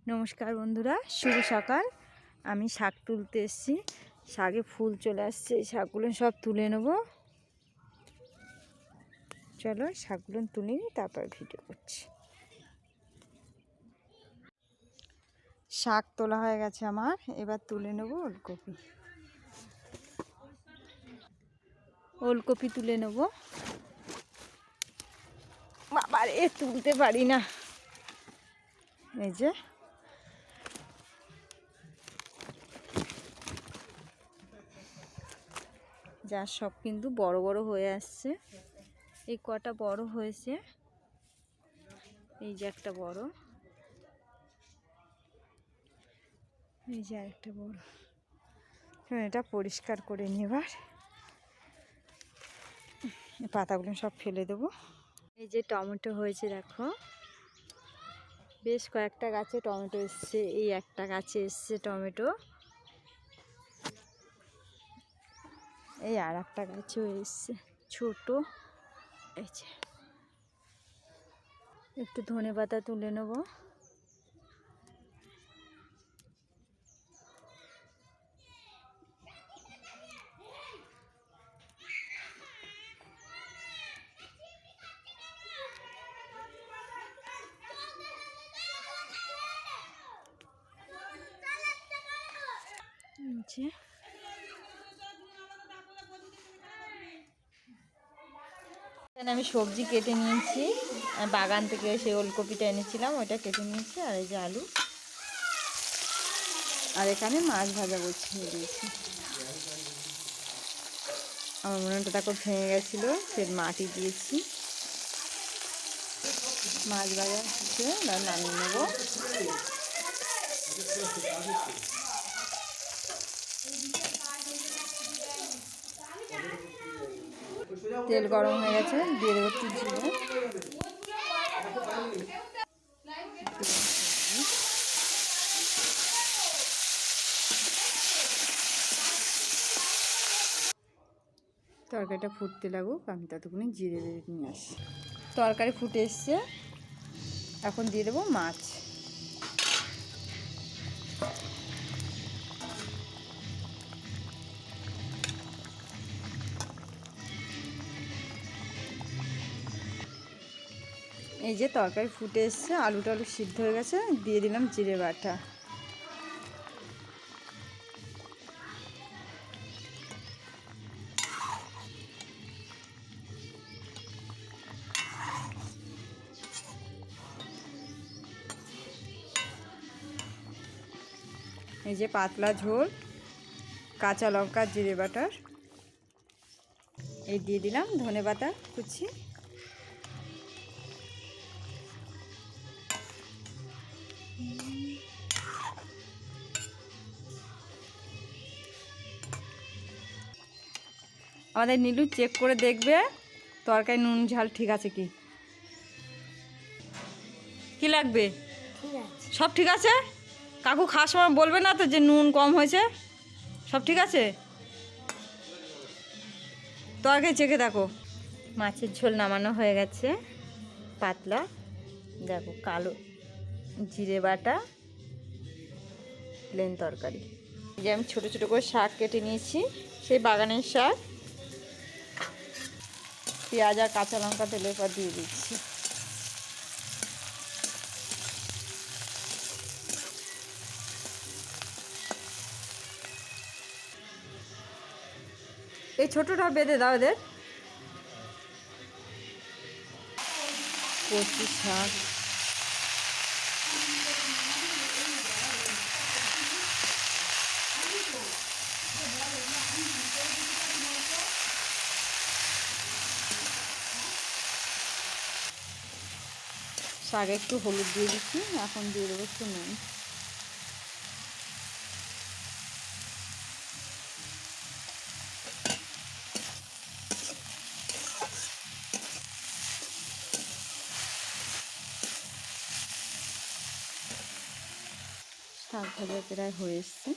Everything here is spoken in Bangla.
নমস্কার বন্ধুরা, শুভ সকাল। আমি শাক তুলতে এসেছি। শাকে ফুল চলে আসছে, এই শাকগুলো সব তুলে নেব। চলো শাকগুলো তুলে নিই, তারপর ভিডিও করছি। শাক তোলা হয়ে গেছে আমার, এবার তুলে নেব ওলকপি। ওলকপি তুলে নেব। বাবারে তুলতে পারি না। এই যে যা সব কিন্তু বড় বড় হয়ে আসছে। এই কটা বড় হয়েছে, এই যে একটা বড়, এই যে আরেকটা বড়। এটা পরিষ্কার করে নিয়ে এবার পাতাগুলো সব ফেলে দেবো। এই যে টমেটো হয়েছে, দেখো বেশ কয়েকটা গাছে টমেটো এসছে। এই একটা গাছে এসছে টমেটো, এই আর একটা গাছেও এসছে ছোট। এই যে একটু ধনেপাতা তুলে নেব। আমি সবজি কেটে নিয়েছি, বাগান থেকে সেই ওলকপিটা এনেছিলাম, ওইটা কেটে নিয়েছি। আর এই যে আলু, আর এখানে মাছ ভাজা বসিয়ে দিয়েছি। আমার মনেটা তারপর ভেঙে গেছিলো, সে মাটি দিয়েছি। মাছ ভাজা হচ্ছে, নামিয়ে নেব। তেল গরম হয়ে গেছে, দিয়ে দেবো একটু জিরে। তরকারিটা ফুটতে লাগুক, আমি ততক্ষণে জিরে দিয়ে নিয়ে আসি। তরকারি ফুটে এসছে, এখন দিয়ে দেবো মাছ। এই যে তরকারি ফুটে এসছে, আলু সিদ্ধ হয়ে গেছে, দিয়ে দিলাম জিরে বাটা। এই যে পাতলা ঝোল, কাঁচা লঙ্কা জিরে বাটার, এই দিয়ে দিলাম ধনেপাতা কুচি। আমাদের নীলু চেক করে দেখবে তরকারি নুন ঝাল ঠিক আছে কি। কি লাগবে? সব ঠিক আছে। কাকু খাওয়ার সময় বলবে না তো যে নুন কম হয়েছে? সব ঠিক আছে? তরকারি চেখে দেখো। মাছের ঝোল নামানো হয়ে গেছে, পাতলা, দেখো কালো জিরে বাটা, প্লেন তরকারি। যে আমি ছোটো ছোটো করে শাক কেটে নিয়েছি, সেই বাগানের শাক। পেঁয়াজ আর কাঁচা লঙ্কা তেলের পর দিয়ে দিচ্ছি। এই ছোটোটা বেঁধে দাও এদের। কচি শাক, শাকে একটু হলুদ দিয়ে দিচ্ছি, এখন দিয়ে দেবো একটু নুন। শাক ভাজা প্রায় হয়ে এসছে।